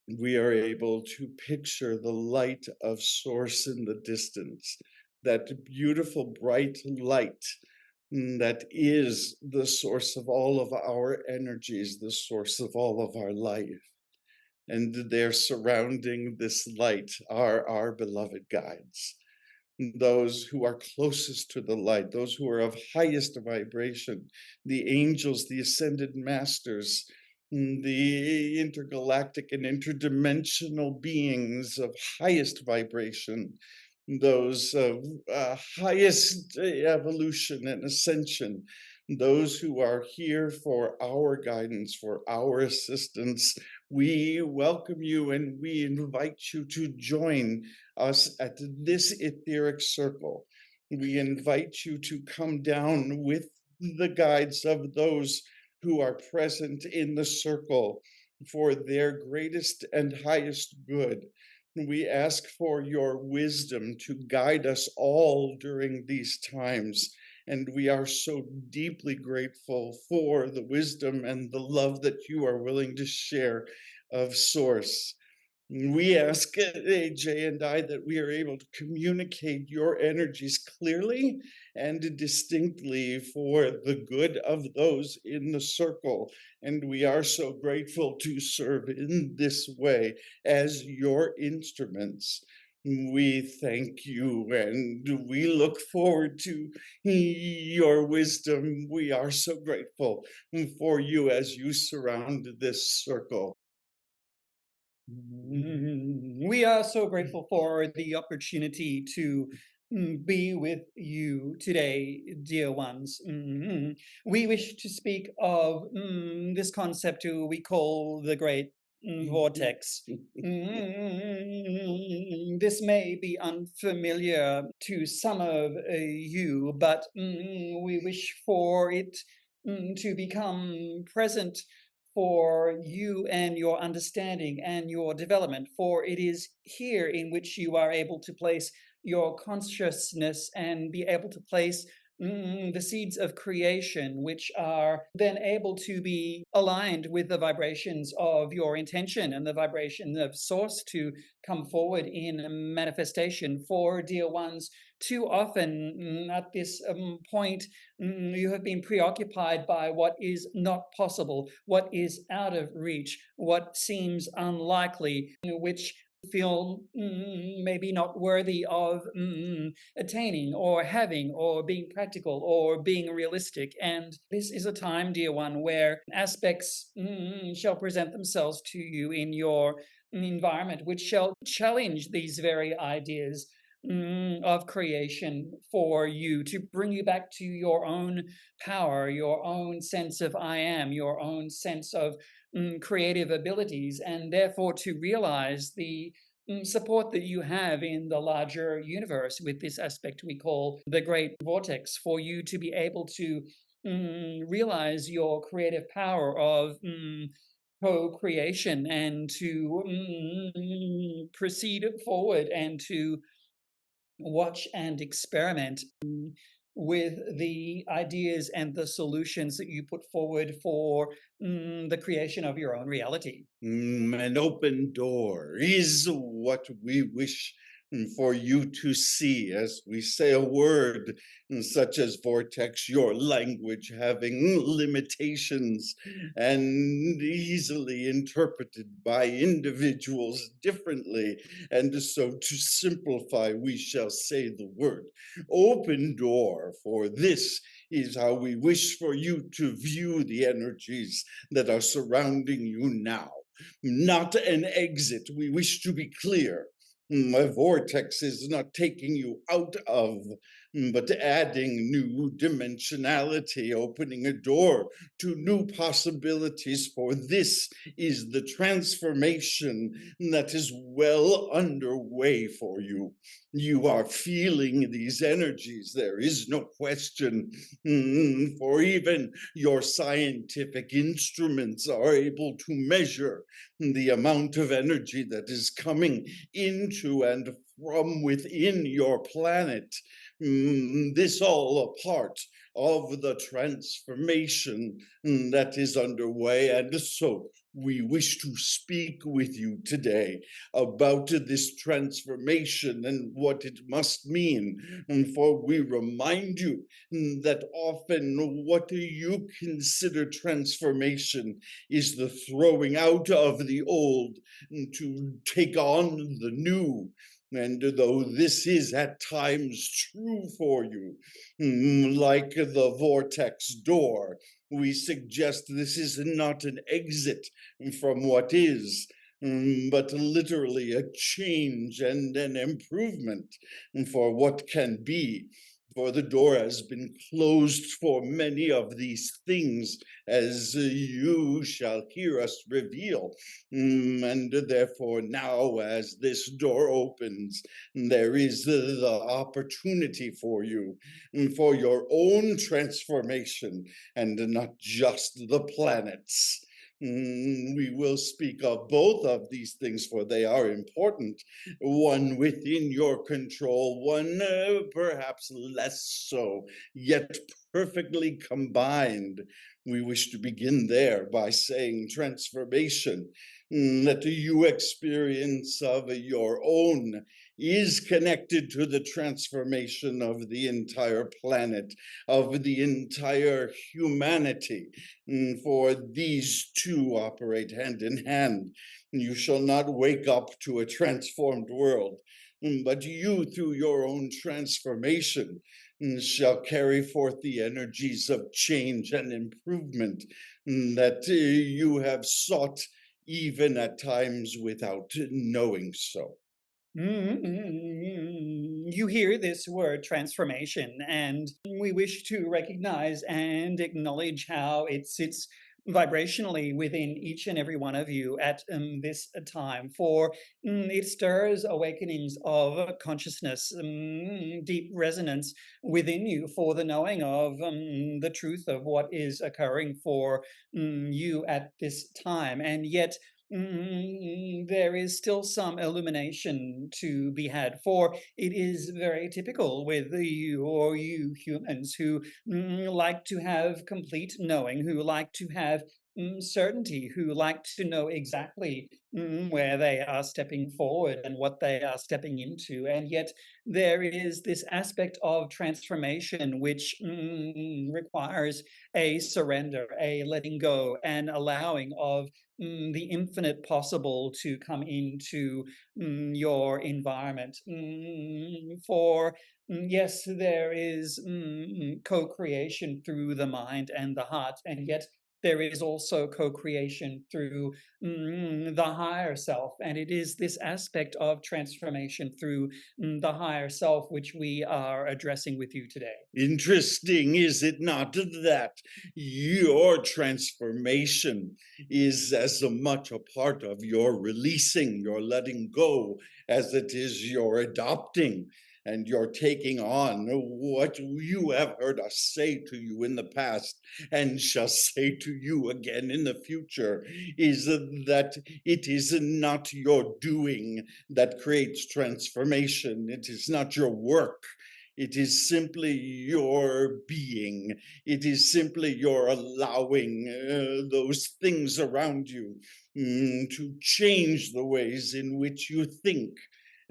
we are able to picture the light of source in the distance, that beautiful bright light that is the source of all of our energies, the source of all of our life. And they're surrounding this light are our beloved guides, those who are closest to the light, those who are of highest vibration, the angels, the ascended masters, the intergalactic and interdimensional beings of highest vibration, those of highest evolution and ascension, those who are here for our guidance, for our assistance. We welcome you and we invite you to join us at this etheric circle. We invite you to come down with the guides of those who are present in the circle for their greatest and highest good. We ask for your wisdom to guide us all during these times. And we are so deeply grateful for the wisdom and the love that you are willing to share of Source. We ask AJ and I that we are able to communicate your energies clearly and distinctly for the good of those in the circle. And we are so grateful to serve in this way as your instruments. We thank you and we look forward to your wisdom. We are so grateful for you as you surround this circle. We are so grateful for the opportunity to be with you today, dear ones. We wish to speak of this concept we call the Great Vortex. This may be unfamiliar to some of you, but we wish for it to become present for you and your understanding and your development, for it is here in which you are able to place your consciousness and be able to place the seeds of creation, which are then able to be aligned with the vibrations of your intention and the vibration of source to come forward in manifestation. For dear ones, too often at this point, you have been preoccupied by what is not possible, what is out of reach, what seems unlikely, which feel maybe not worthy of attaining or having or being practical or being realistic. And this is a time, dear one, where aspects shall present themselves to you in your environment, which shall challenge these very ideas of creation for you, to bring you back to your own power, your own sense of I am, your own sense of creative abilities, and therefore to realize the support that you have in the larger universe with this aspect we call the Great Vortex, for you to be able to realize your creative power of co-creation and to proceed forward and to watch and experiment with the ideas and the solutions that you put forward for the creation of your own reality. An open door is what we wish for you to see as we say a word such as vortex, your language having limitations and easily interpreted by individuals differently. And so to simplify, we shall say the word open door, for this is how we wish for you to view the energies that are surrounding you now. Not an exit. We wish to be clear. A vortex is not taking you out of, but adding new dimensionality, opening a door to new possibilities. For this is the transformation that is well underway for you. You are feeling these energies. There is no question. For even your scientific instruments are able to measure the amount of energy that is coming into and from within your planet. This all a part of the transformation that is underway. And so we wish to speak with you today about this transformation and what it must mean. And for we remind you that often what you consider transformation is the throwing out of the old to take on the new. And though this is at times true for you, like the vortex door, we suggest this is not an exit from what is, but literally a change and an improvement for what can be. For the door has been closed for many of these things, as you shall hear us reveal. And therefore, now, as this door opens, there is the opportunity for you, for your own transformation, and not just the planet's. We will speak of both of these things, for they are important. One within your control, one perhaps less so, yet perfectly combined. We wish to begin there by saying transformation, that you experience of your own is connected to the transformation of the entire planet, of the entire humanity. For these two operate hand in hand. You shall not wake up to a transformed world, but you, through your own transformation, shall carry forth the energies of change and improvement that you have sought, even at times without knowing so. You hear this word transformation, and we wish to recognize and acknowledge how it sits vibrationally within each and every one of you at this time. For it stirs awakenings of consciousness, deep resonance within you for the knowing of the truth of what is occurring for you at this time. And yet, there is still some illumination to be had, for it is very typical with you or you humans who like to have complete knowing, who like to have certainty, who like to know exactly where they are stepping forward and what they are stepping into. And yet there is this aspect of transformation which requires a surrender, a letting go, and allowing of the infinite possible to come into your environment. For yes, there is co-creation through the mind and the heart, and yet there is also co-creation through the higher self. And it is this aspect of transformation through the higher self which we are addressing with you today. Interesting, is it not, that your transformation is as much a part of your releasing, your letting go, as it is your adopting and your taking on what you have heard us say to you in the past and shall say to you again in the future, is that it is not your doing that creates transformation. It is not your work. It is simply your being. It is simply your allowing those things around you to change the ways in which you think,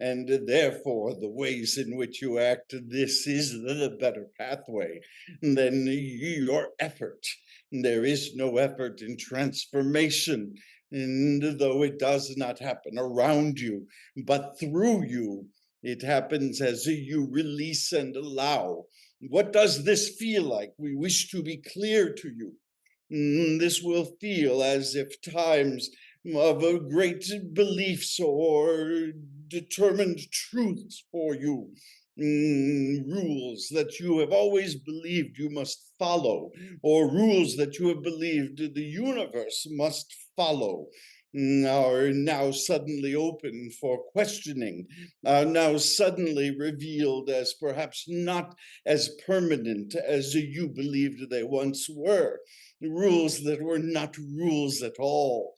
and therefore the ways in which you act. This is the better pathway than your effort. There is no effort in transformation, and though it does not happen around you, but through you. It happens as you release and allow. What does this feel like? We wish to be clear to you. This will feel as if times of a great beliefs or determined truths for you, rules that you have always believed you must follow, or rules that you have believed the universe must follow, are now suddenly open for questioning, are now suddenly revealed as perhaps not as permanent as you believed they once were. Rules that were not rules at all,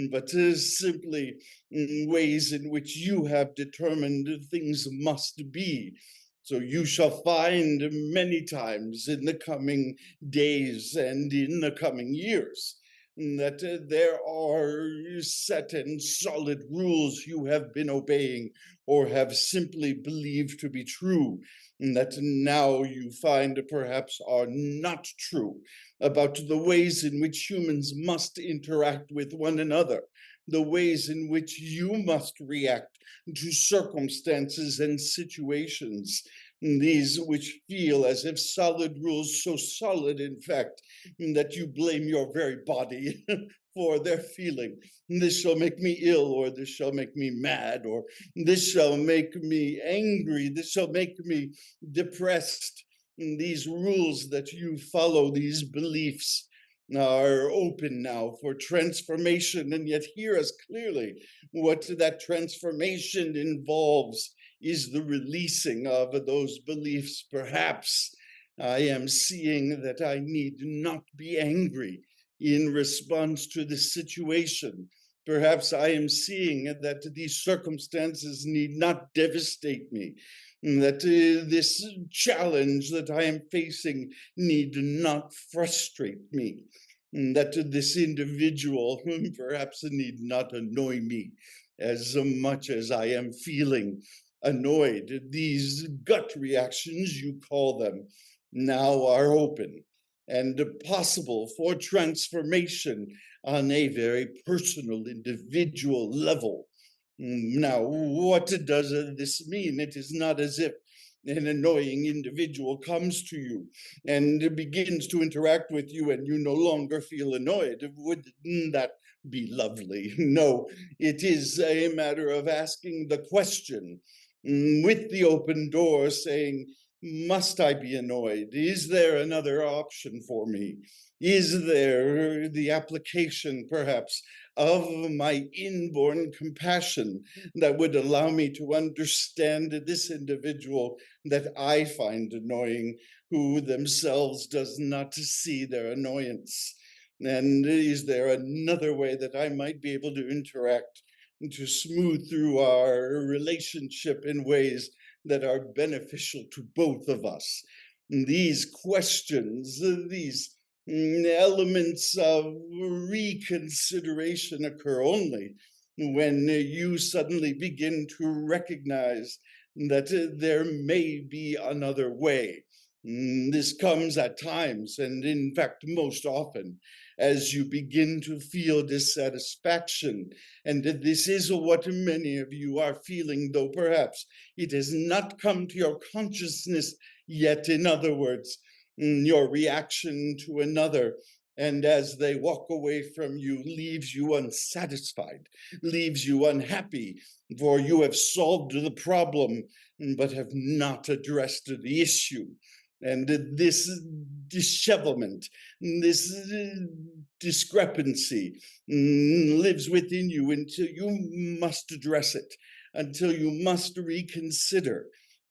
but simply ways in which you have determined things must be. So you shall find many times in the coming days and in the coming years that there are set and solid rules you have been obeying or have simply believed to be true, and that now you find perhaps are not true about the ways in which humans must interact with one another, the ways in which you must react to circumstances and situations, these which feel as if solid rules, so solid, in fact, that you blame your very body for their feeling. This shall make me ill, or this shall make me mad, or this shall make me angry, this shall make me depressed. These rules that you follow, these beliefs, are open now for transformation, and yet hear us clearly. What that transformation involves is the releasing of those beliefs. Perhaps I am seeing that I need not be angry in response to this situation. Perhaps I am seeing that these circumstances need not devastate me, that this challenge that I am facing need not frustrate me, that this individual perhaps need not annoy me as much as I am feeling annoyed. These gut reactions, you call them, now are open and possible for transformation on a very personal, individual level. Now, what does this mean? It is not as if an annoying individual comes to you and begins to interact with you and you no longer feel annoyed. Would that be lovely? No, it is a matter of asking the question with the open door, saying, must I be annoyed? Is there another option for me? Is there the application, perhaps, of my inborn compassion that would allow me to understand this individual that I find annoying, who themselves does not see their annoyance? And is there another way that I might be able to interact to smooth through our relationship in ways that are beneficial to both of us? These questions, these elements of reconsideration occur only when you suddenly begin to recognize that there may be another way. This comes at times, and in fact, most often, as you begin to feel dissatisfaction. And this is what many of you are feeling, though perhaps it has not come to your consciousness yet. In other words, your reaction to another, and as they walk away from you, leaves you unsatisfied, leaves you unhappy, for you have solved the problem but have not addressed the issue. And this dishevelment, this discrepancy lives within you until you must address it, until you must reconsider,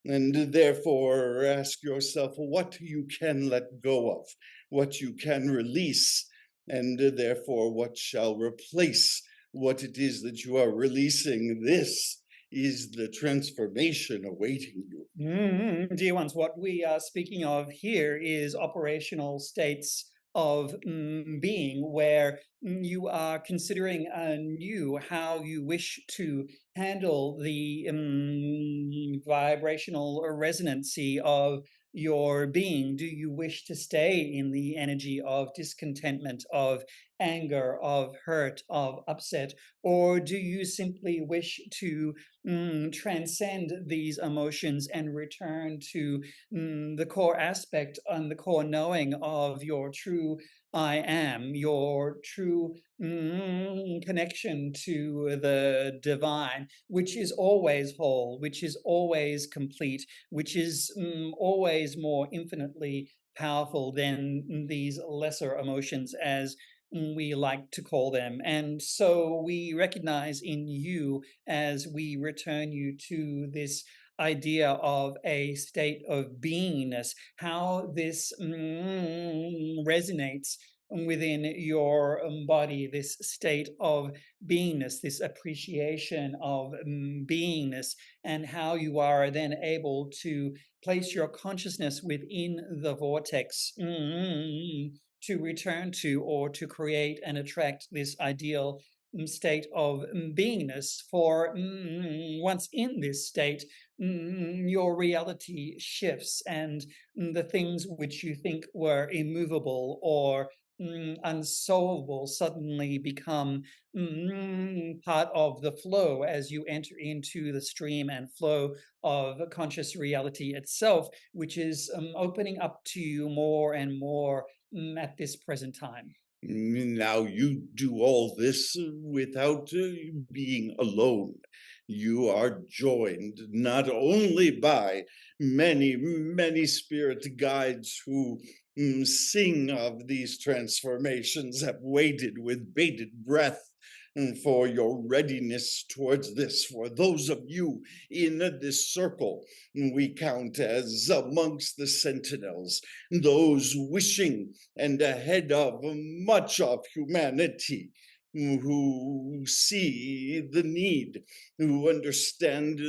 and therefore ask yourself what you can let go of, what you can release, and therefore what shall replace what it is that you are releasing. This is the transformation awaiting you. Dear ones, what we are speaking of here is operational states of being, where you are considering anew how you wish to handle the vibrational resonancy of your being. Do you wish to stay in the energy of discontentment, of anger, of hurt, of upset, or do you simply wish to transcend these emotions and return to the core aspect and the core knowing of your true I am, your true connection to the divine, which is always whole, which is always complete, which is always more infinitely powerful than these lesser emotions, as we like to call them. And so we recognize in you, as we return you to this idea of a state of beingness, how this resonates within your body, this state of beingness, this appreciation of beingness, and how you are then able to place your consciousness within the vortex to return to or to create and attract this ideal state of beingness. For once in this state, your reality shifts, and the things which you think were immovable or unsolvable suddenly become part of the flow as you enter into the stream and flow of conscious reality itself, which is opening up to you more and more at this present time. Now, you do all this without being alone. You are joined not only by many, many spirit guides who sing of these transformations, have waited with bated breath for your readiness towards this. For those of you in this circle, we count as amongst the sentinels, those wishing and ahead of much of humanity, who see the need, who understand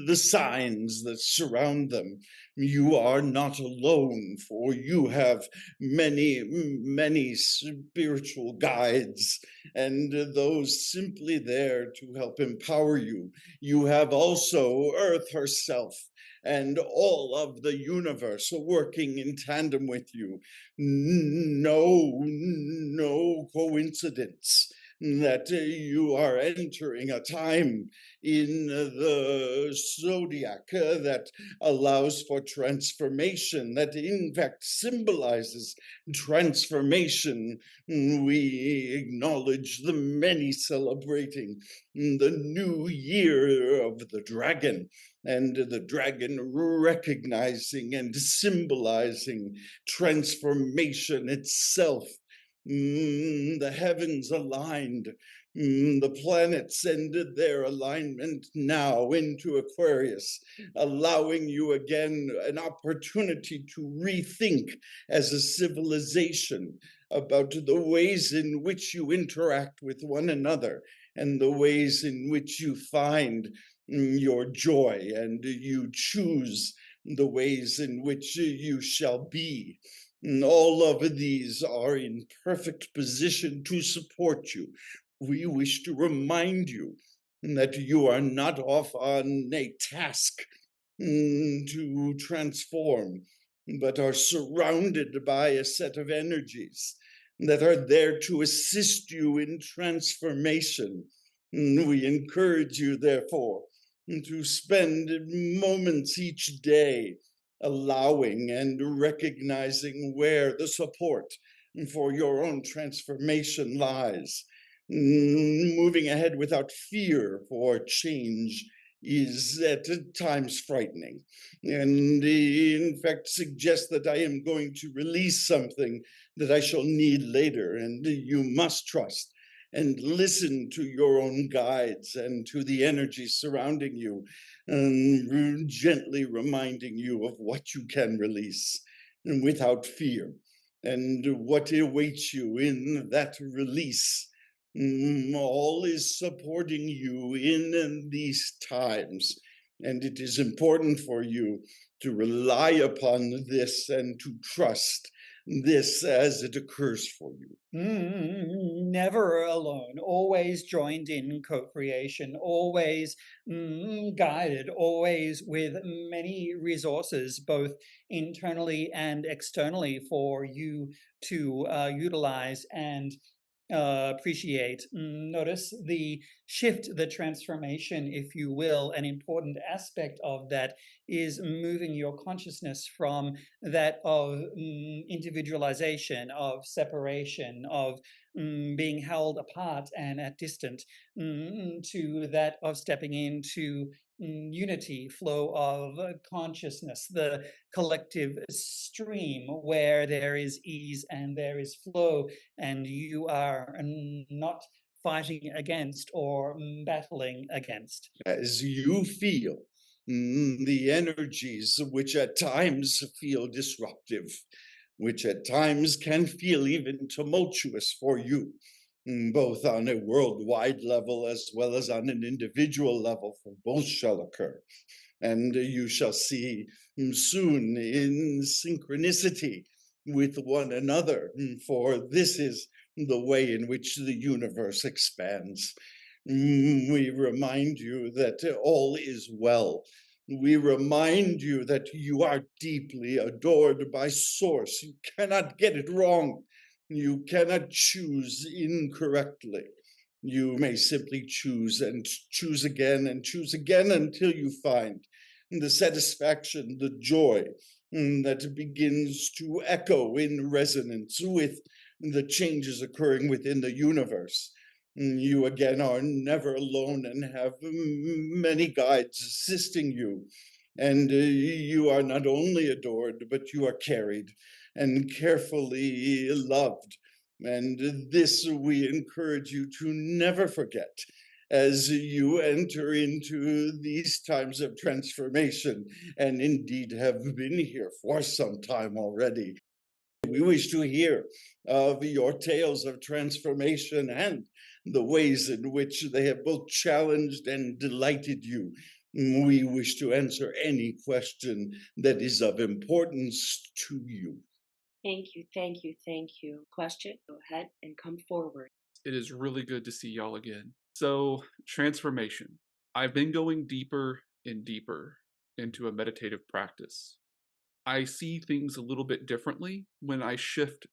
the signs that surround them. You are not alone, for you have many, many spiritual guides, and those simply there to help empower you. You have also Earth herself and all of the universe working in tandem with you. No coincidence that you are entering a time in the zodiac that allows for transformation, that in fact symbolizes transformation. We acknowledge the many celebrating the new year of the dragon, and the dragon recognizing and symbolizing transformation itself. The heavens aligned, the planets ended their alignment now into Aquarius, allowing you again an opportunity to rethink as a civilization about the ways in which you interact with one another and the ways in which you find your joy, and you choose the ways in which you shall be. All of these are in perfect position to support you. We wish to remind you that you are not off on a task to transform, but are surrounded by a set of energies that are there to assist you in transformation. We encourage you, therefore, to spend moments each day allowing and recognizing where the support for your own transformation lies. Moving ahead without fear for change is at times frightening, and in fact suggests that I am going to release something that I shall need later, and you must trust and listen to your own guides and to the energy surrounding you, gently reminding you of what you can release and without fear, and what awaits you in that release. All is supporting you in these times, and it is important for you to rely upon this and to trust this as it occurs for you. Never alone, always joined in co-creation, always guided, always with many resources, both internally and externally, for you to utilize and appreciate. Notice the shift, the transformation, if you will. An important aspect of that is moving your consciousness from that of individualization, of separation, of being held apart and at distance, to that of stepping into unity, flow of consciousness, the collective stream where there is ease and there is flow, and you are not fighting against or battling against. As you feel the energies which at times feel disruptive, which at times can feel even tumultuous for you, both on a worldwide level as well as on an individual level, for both shall occur. And you shall see soon in synchronicity with one another, for this is the way in which the universe expands. We remind you that all is well. We remind you that you are deeply adored by Source. You cannot get it wrong. You cannot choose incorrectly. You may simply choose and choose again and choose again until you find the satisfaction, the joy that begins to echo in resonance with the changes occurring within the universe. You again are never alone and have many guides assisting you. And you are not only adored, but you are carried and carefully loved. And this we encourage you to never forget as you enter into these times of transformation, and indeed have been here for some time already. We wish to hear of your tales of transformation and the ways in which they have both challenged and delighted you. We wish to answer any question that is of importance to you. Thank you, thank you, thank you. Question, go ahead and come forward. It is really good to see y'all again. So, transformation. I've been going deeper and deeper into a meditative practice. I see things a little bit differently when I shift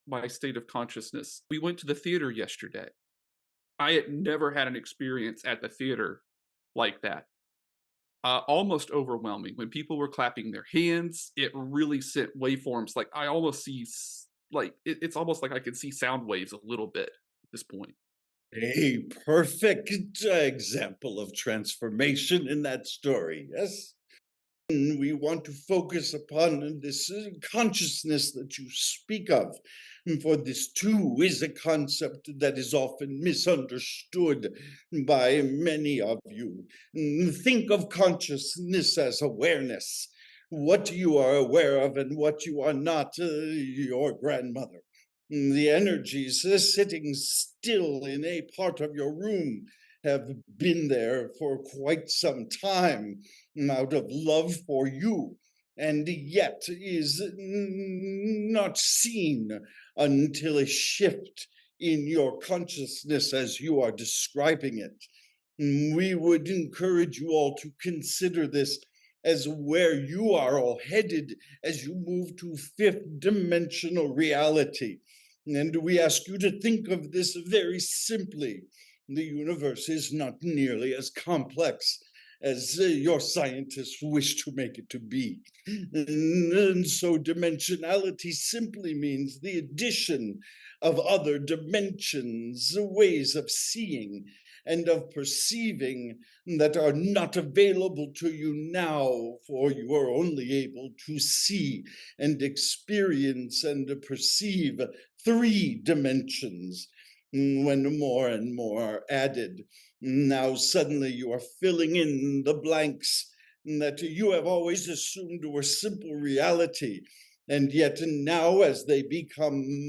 my state of consciousness. We went to the theater yesterday. I had never had an experience at the theater like that. Almost overwhelming. When people were clapping their hands, it really sent waveforms. Like I almost see, it's almost like I can see sound waves a little bit at this point. A perfect example of transformation in that story, yes? We want to focus upon this consciousness that you speak of, for this too is a concept that is often misunderstood by many of you. Think of consciousness as awareness, what you are aware of and what you are not, your grandmother. The energies sitting still in a part of your room have been there for quite some time out of love for you, and yet is not seen until a shift in your consciousness as you are describing it. We would encourage you all to consider this as where you are all headed as you move to fifth dimensional reality. And we ask you to think of this very simply. The universe is not nearly as complex as your scientists wish to make it to be. And so dimensionality simply means the addition of other dimensions, ways of seeing and of perceiving that are not available to you now, for you are only able to see and experience and perceive three dimensions. When more and more are added, now suddenly you are filling in the blanks that you have always assumed were simple reality. And yet now, as they become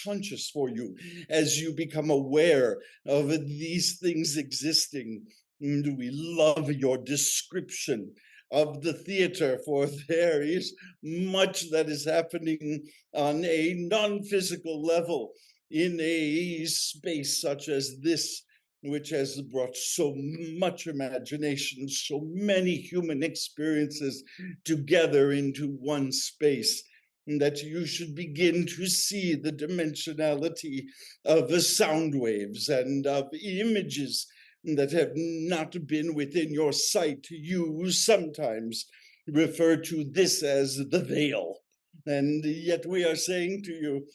conscious for you, as you become aware of these things existing, we love your description of the theater, for there is much that is happening on a non-physical level in a space such as this, which has brought so much imagination, so many human experiences together into one space, that you should begin to see the dimensionality of the sound waves and of images that have not been within your sight. You sometimes refer to this as the veil. And yet we are saying to you,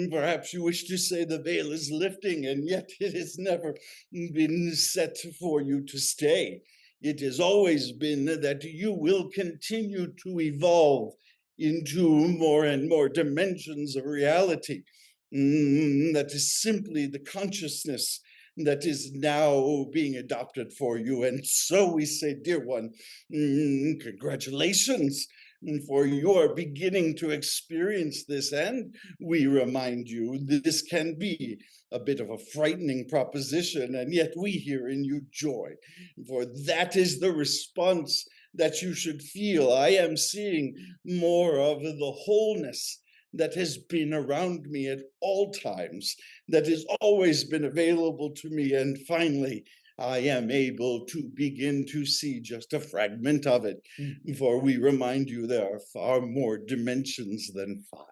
perhaps you wish to say the veil is lifting, and yet it has never been set for you to stay. It has always been that you will continue to evolve into more and more dimensions of reality. That is simply the consciousness that is now being adopted for you. And so we say, dear one, congratulations, for you are beginning to experience this. And we remind you that this can be a bit of a frightening proposition, and yet we hear in you joy, for that is the response that you should feel. I am seeing more of the wholeness that has been around me at all times, that has always been available to me. And finally, I am able to begin to see just a fragment of it. For we remind you there are far more dimensions than 5.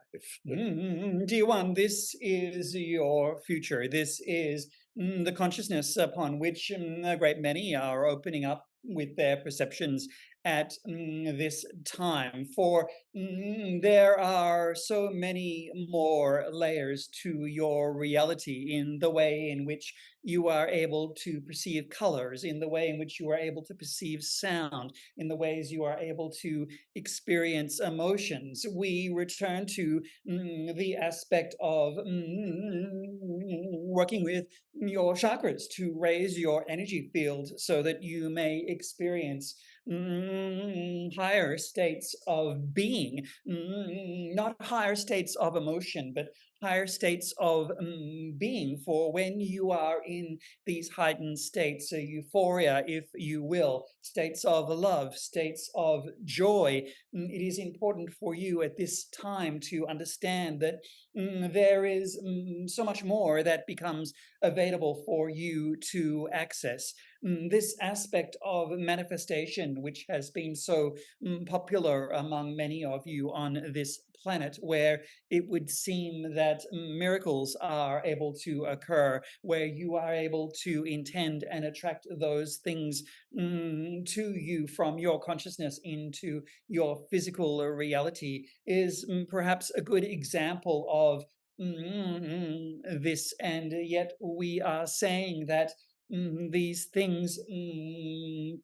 D1, this is your future. This is the consciousness upon which a great many are opening up with their perceptions at this time. For there are so many more layers to your reality in the way in which you are able to perceive colors, in the way in which you are able to perceive sound, in the ways you are able to experience emotions. We return to the aspect of working with your chakras to raise your energy field so that you may experience higher states of being, not higher states of emotion, but higher states of being. For when you are in these heightened states, euphoria, if you will, states of love, states of joy, it is important for you at this time to understand that there is so much more that becomes available for you to access. This aspect of manifestation, which has been so popular among many of you on this planet, where it would seem that miracles are able to occur, where you are able to intend and attract those things to you from your consciousness into your physical reality, is perhaps a good example of this. And yet we are saying that these things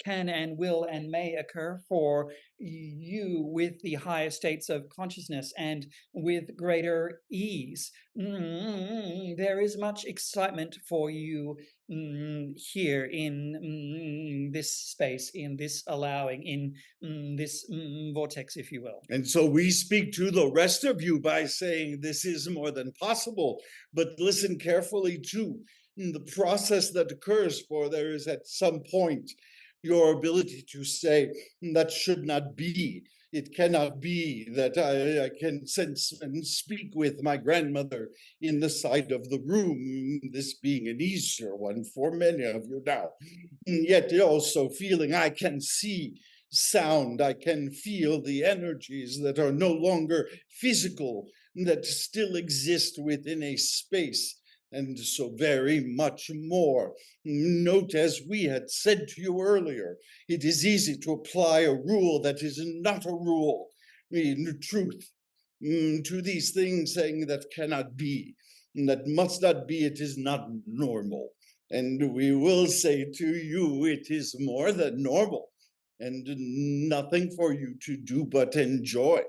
can and will and may occur for you with the higher states of consciousness and with greater ease. There is much excitement for you here in this space, in this allowing, in this vortex, if you will. And so we speak to the rest of you by saying this is more than possible, but listen carefully to the process that occurs, for there is at some point your ability to say that should not be. It cannot be that I can sense and speak with my grandmother in the side of the room, this being an easier one for many of you now. Yet also feeling I can see sound, I can feel the energies that are no longer physical, that still exist within a space, and so very much more. Note, as we had said to you earlier, it is easy to apply a rule that is not a rule in truth to these things, saying that cannot be, that must not be, it is not normal. And we will say to you, it is more than normal, and nothing for you to do but enjoy.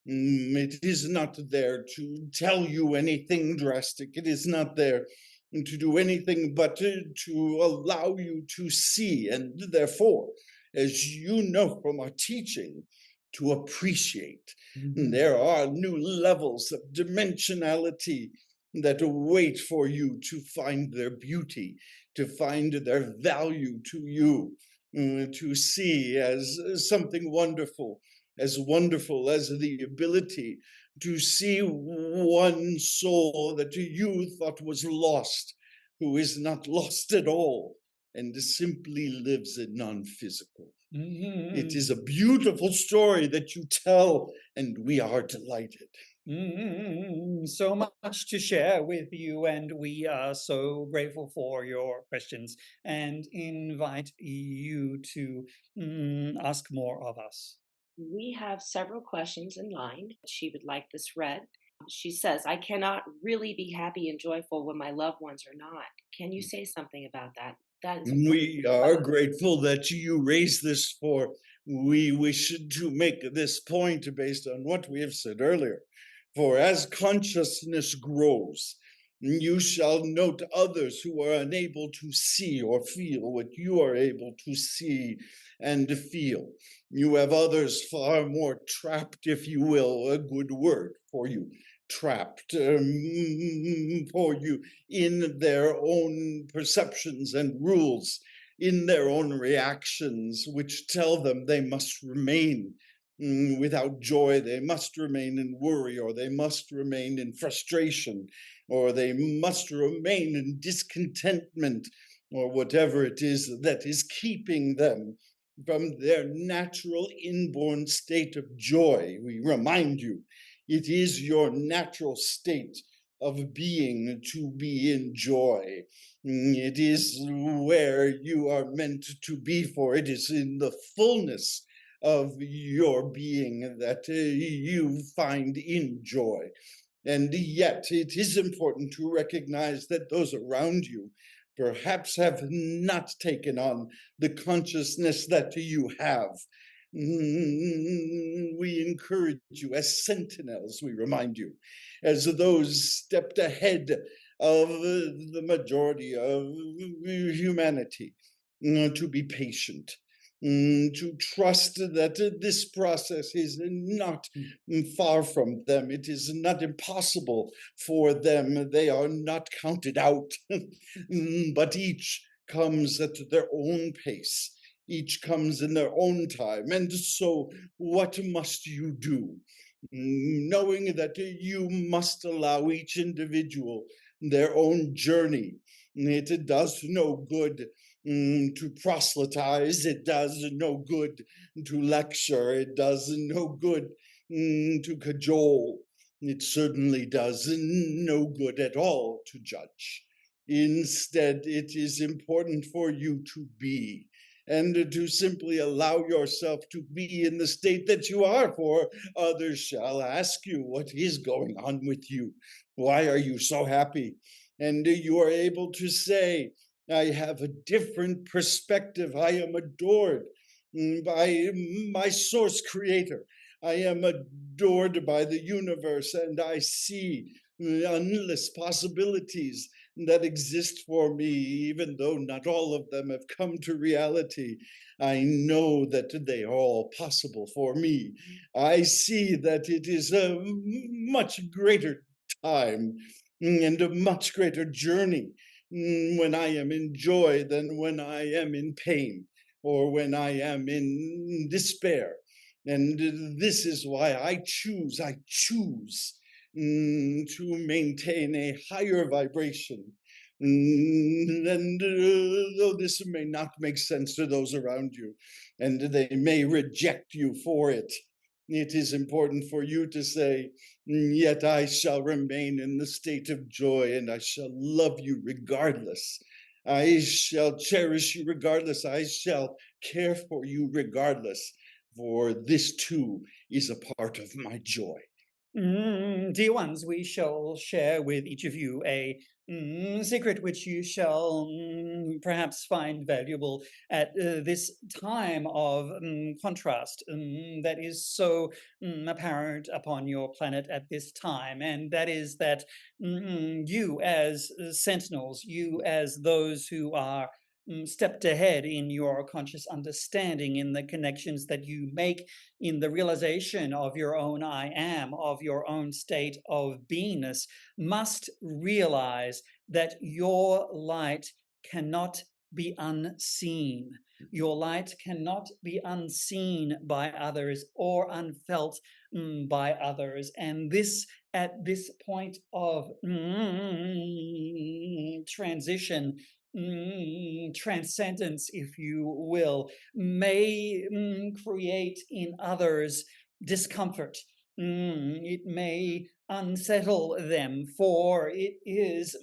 It is not there to tell you anything drastic. It is not there to do anything but to allow you to see, and therefore, as you know from our teaching, to appreciate. There are new levels of dimensionality that wait for you to find their beauty, to find their value to you, to see as something wonderful as the ability to see one soul that you thought was lost, who is not lost at all, and simply lives in non-physical. It is a beautiful story that you tell, and we are delighted. So much to share with you, and we are so grateful for your questions and invite you to ask more of us. We have several questions in line. She would like this read. She says, I cannot really be happy and joyful when my loved ones are not. Can you say something about that? That is We are grateful that you raised this, for we wish to make this point based on what we have said earlier. For as consciousness grows, you shall note others who are unable to see or feel what you are able to see and feel. You have others far more trapped, if you will, a good word for you, trapped for you in their own perceptions and rules, in their own reactions, which tell them they must remain Without joy, they must remain in worry, or they must remain in frustration, or they must remain in discontentment, or whatever it is that is keeping them from their natural inborn state of joy. We remind you, it is your natural state of being to be in joy. It is where you are meant to be, for it is in the fullness of your being that you find in joy. And yet, it is important to recognize that those around you perhaps have not taken on the consciousness that you have. We encourage you as sentinels, we remind you, as those stepped ahead of the majority of humanity, to be patient, to trust that this process is not far from them. It is not impossible for them. They are not counted out, but each comes at their own pace. Each comes in their own time. And so, what must you do? Knowing that you must allow each individual their own journey. It does no good to proselytize. It does no good to lecture. It does no good to cajole. It certainly does no good at all to judge. Instead, it is important for you to be, and to simply allow yourself to be in the state that you are, for others shall ask you, what is going on with you? Why are you so happy? And you are able to say, I have a different perspective. I am adored by my source creator. I am adored by the universe, and I see endless possibilities that exist for me, even though not all of them have come to reality. I know that they are all possible for me. I see that it is a much greater time and a much greater journey when I am in joy than when I am in pain or when I am in despair. And this is why I choose to maintain a higher vibration. And though this may not make sense to those around you, and they may reject you for it, it is important for you to say, yet I shall remain in the state of joy, and I shall love you regardless. I shall cherish you regardless. I shall care for you regardless, for this too is a part of my joy. Dear ones, we shall share with each of you a secret which you shall perhaps find valuable at this time of contrast that is so apparent upon your planet at this time. And that is that you, as sentinels, you, as those who are stepped ahead in your conscious understanding, in the connections that you make, in the realization of your own I am, of your own state of beingness, must realize that your light cannot be unseen. Your light cannot be unseen by others or unfelt by others. And this, at this point of transition, transcendence, if you will, may create in others discomfort. It may unsettle them, for it is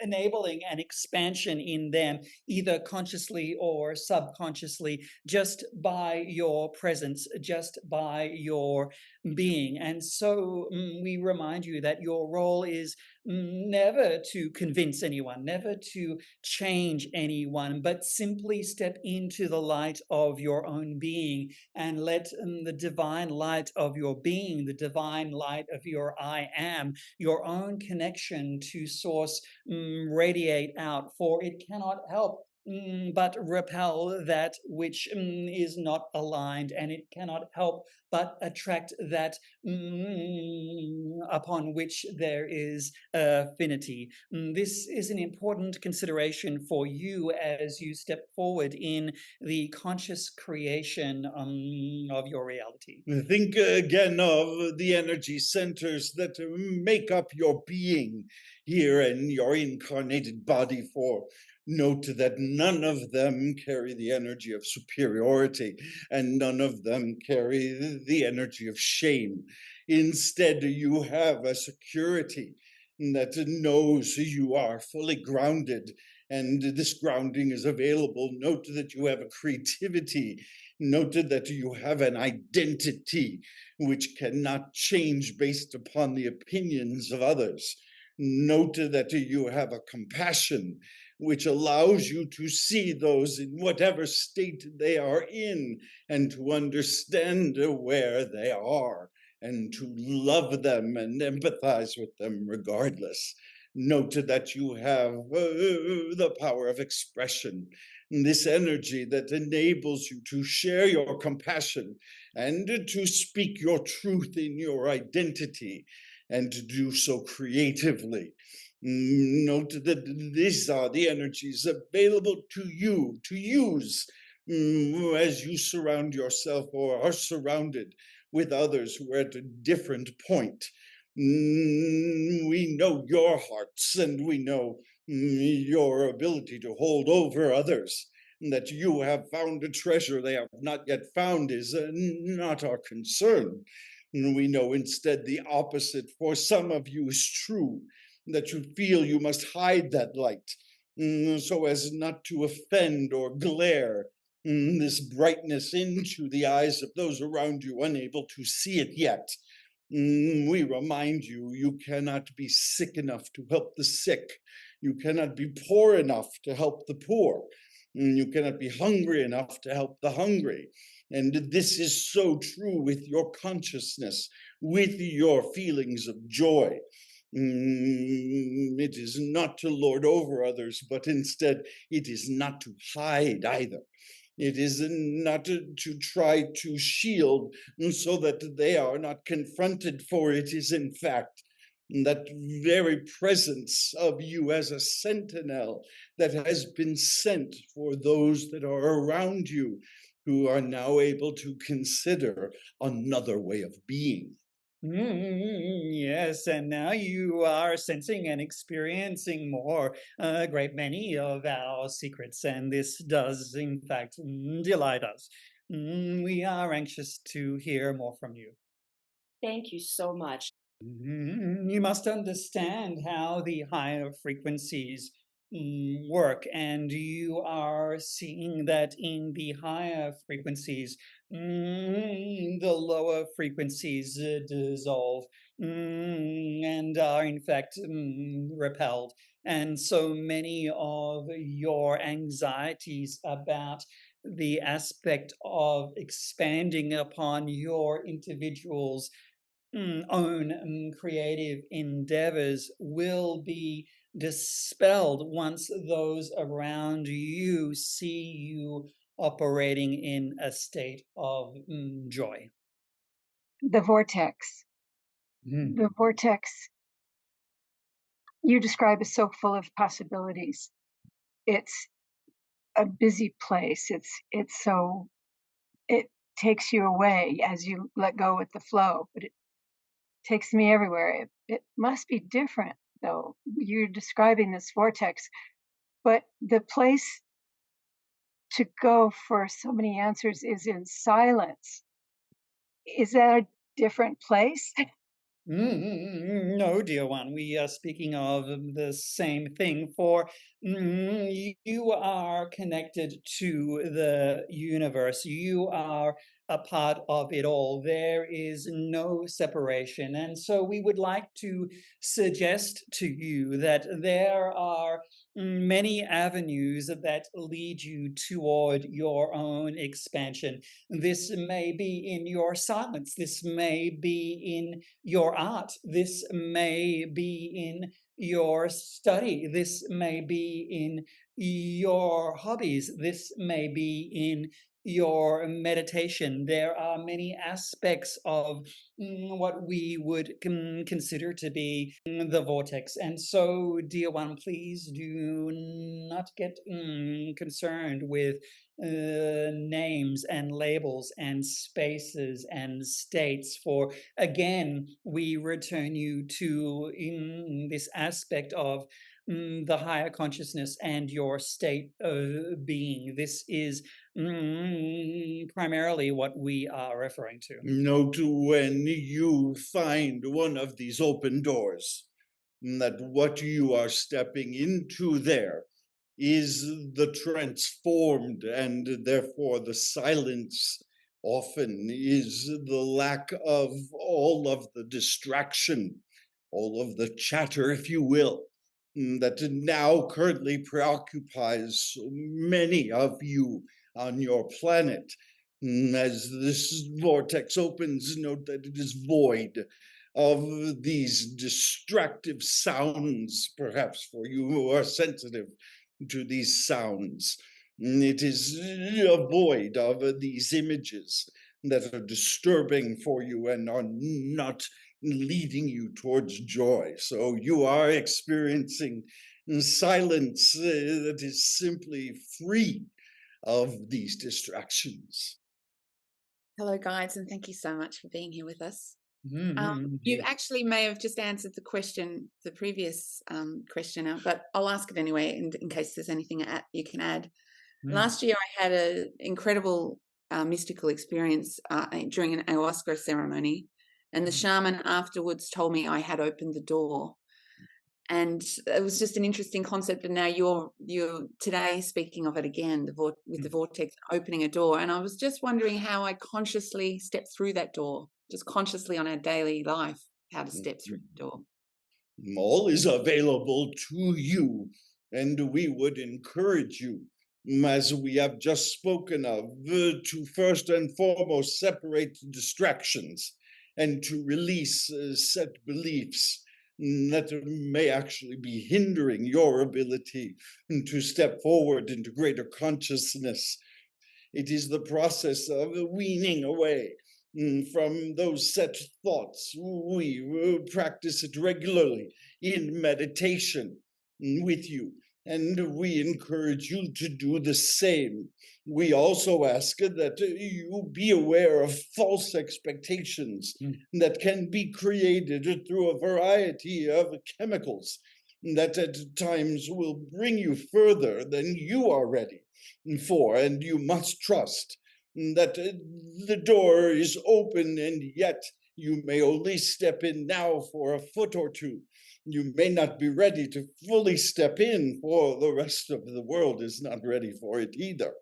enabling an expansion in them, either consciously or subconsciously, just by your presence, just by your being. And so we remind you that your role is never to convince anyone, never to change anyone, but simply step into the light of your own being and let the divine light of your being, the divine light of your I am, your own connection to source radiate out, for it cannot help but repel that which is not aligned, and it cannot help but attract that upon which there is affinity. This is an important consideration for you as you step forward in the conscious creation of your reality. Think again of the energy centers that make up your being here in your incarnated body form. Note that none of them carry the energy of superiority, and none of them carry the energy of shame. Instead, you have a security that knows you are fully grounded, and this grounding is available. Note that you have a creativity. Noted that you have an identity which cannot change based upon the opinions of others. Noted that you have a compassion which allows you to see those in whatever state they are in and to understand where they are and to love them and empathize with them regardless. Noted that you have the power of expression, this energy that enables you to share your compassion and to speak your truth in your identity and to do so creatively. Note that these are the energies available to you to use as you surround yourself or are surrounded with others who are at a different point. We know your hearts and we know your ability to hold over others. That you have found a treasure they have not yet found is not our concern. We know instead the opposite for some of you is true, that you feel you must hide that light so as not to offend or glare this brightness into the eyes of those around you unable to see it yet. We remind you, you cannot be sick enough to help the sick. You cannot be poor enough to help the poor. You cannot be hungry enough to help the hungry. And this is so true with your consciousness, with your feelings of joy. It is not to lord over others, but instead it is not to hide either. It is not to try to shield so that they are not confronted, for it is in fact that very presence of you as a sentinel that has been sent for those that are around you who are now able to consider another way of being. Yes, and now you are sensing and experiencing more, a great many of our secrets, and this does, in fact, delight us. We are anxious to hear more from you. Thank you so much. You must understand how the higher frequencies work, and you are seeing that in the higher frequencies, the lower frequencies dissolve and are in fact repelled. And so many of your anxieties about the aspect of expanding upon your individual's own creative endeavors will be dispelled once those around you see you operating in a state of joy. The vortex. The vortex you describe is so full of possibilities. It's a busy place. It takes you away as you let go with the flow, but it takes me everywhere. It must be different though. You're describing this vortex, but the place to go for so many answers is in silence. Is that a different place? No, dear one, we are speaking of the same thing, for you are connected to the universe. You are a part of it all. There is no separation. And so we would like to suggest to you that there are many avenues that lead you toward your own expansion. This may be in your silence. This may be in your art. This may be in your study. This may be in your hobbies. This may be in your meditation. There are many aspects of what we would consider to be the vortex. And so, dear one, please do not get concerned with names and labels and spaces and states. For again, we return you to in this aspect of the higher consciousness and your state of being. This is primarily what we are referring to. Note when you find one of these open doors, that what you are stepping into there is the transformed, and therefore the silence often is the lack of all of the distraction, all of the chatter, if you will, that now currently preoccupies so many of you on your planet. As this vortex opens, note that it is void of these distractive sounds, perhaps for you who are sensitive to these sounds. It is void of these images that are disturbing for you and are not leading you towards joy. So you are experiencing silence that is simply free of these distractions. Hello, guides, and thank you so much for being here with us. You Indeed. actually may have just answered the question, the previous questioner, but I'll ask it anyway in case there's anything you can add. Last year, I had an incredible mystical experience during an ayahuasca ceremony, and the shaman afterwards told me I had opened the door. And it was just an interesting concept. And now you're today speaking of it again, with the vortex opening a door. And I was just wondering how I consciously step through that door, just consciously on our daily life, how to step through the door. All is available to you, and we would encourage you, as we have just spoken of, to first and foremost separate distractions and to release set beliefs that may actually be hindering your ability to step forward into greater consciousness. It is the process of weaning away from those set thoughts. We practice it regularly in meditation with you, and we encourage you to do the same. We also ask that you be aware of false expectations that can be created through a variety of chemicals that at times will bring you further than you are ready for, and you must trust that the door is open, and yet you may only step in now for a foot or two. You may not be ready to fully step in, for the rest of the world is not ready for it either.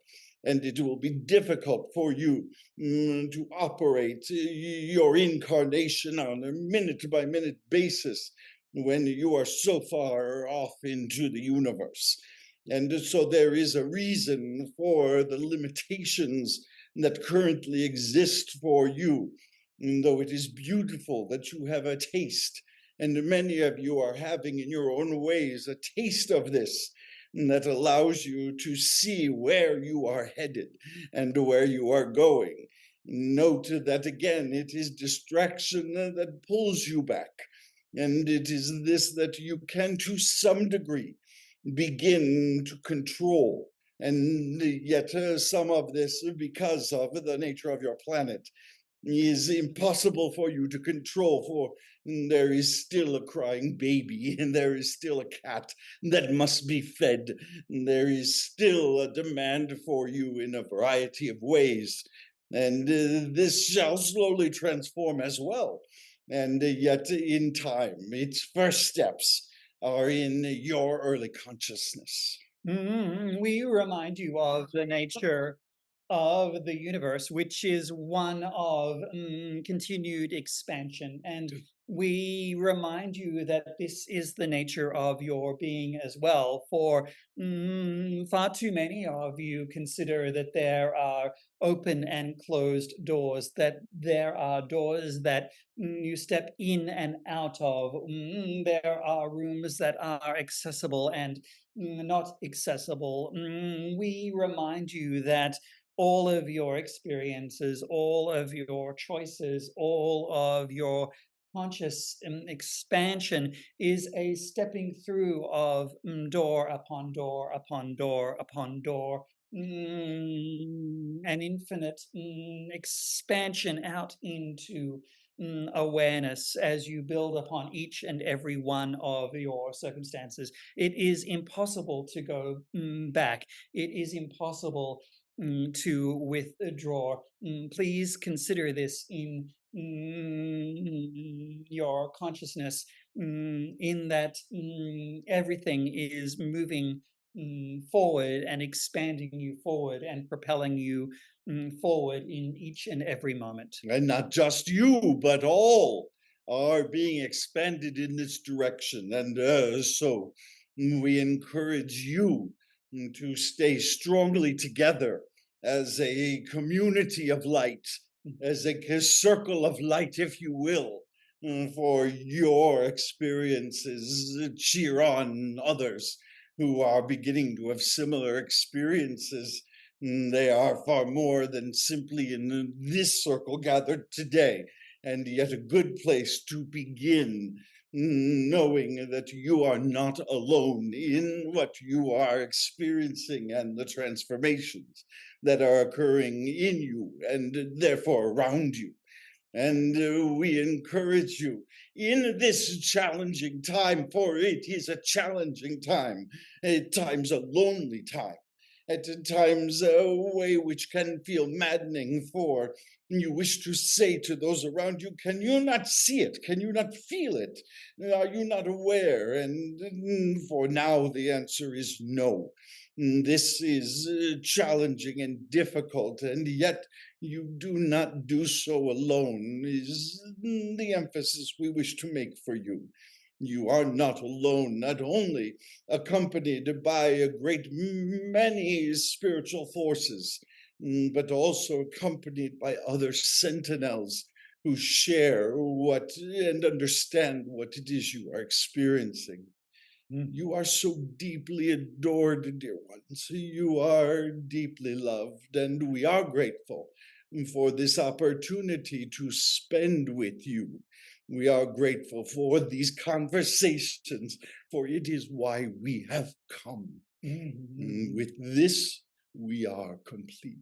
And it will be difficult for you to operate your incarnation on a minute-by-minute basis when you are so far off into the universe. And so there is a reason for the limitations that currently exist for you, though it is beautiful that you have a taste, and many of you are having in your own ways a taste of this that allows you to see where you are headed and where you are going. Note that again, it is distraction that pulls you back, and it is this that you can to some degree begin to control. And yet some of this, because of the nature of your planet, is impossible for you to control, for there is still a crying baby, and there is still a cat that must be fed, and there is still a demand for you in a variety of ways, and this shall slowly transform as well. And yet in time, its first steps are in your early consciousness. We remind you of the nature of the universe, which is one of continued expansion. And we remind you that this is the nature of your being as well. For far too many of you consider that there are open and closed doors, that there are doors that you step in and out of. There are rooms that are accessible and not accessible. We remind you that all of your experiences, all of your choices, all of your conscious expansion is a stepping through of door upon door upon door upon door, an infinite expansion out into awareness as you build upon each and every one of your circumstances. It is impossible to go back. It is impossible to withdraw. Please consider this in your consciousness, in that everything is moving forward and expanding you forward and propelling you forward in each and every moment. And not just you, but all are being expanded in this direction. And so we encourage you to stay strongly together as a community of light, as a circle of light, if you will, for your experiences. Cheer on others who are beginning to have similar experiences. They are far more than simply in this circle gathered today, and yet a good place to begin, knowing that you are not alone in what you are experiencing and the transformations that are occurring in you and therefore around you. And we encourage you in this challenging time, for it is a challenging time, at times a lonely time, at times a way which can feel maddening, for you wish to say to those around you, can you not see it? Can you not feel it? Are you not aware? And for now, the answer is no. This is challenging and difficult, and yet you do not do so alone, is the emphasis we wish to make for you. You are not alone, not only accompanied by a great many spiritual forces, but also accompanied by other sentinels who share what and understand what it is you are experiencing. You are so deeply adored, dear ones. You are deeply loved, and we are grateful for this opportunity to spend with you. We are grateful for these conversations, for it is why we have come. With this, we are complete.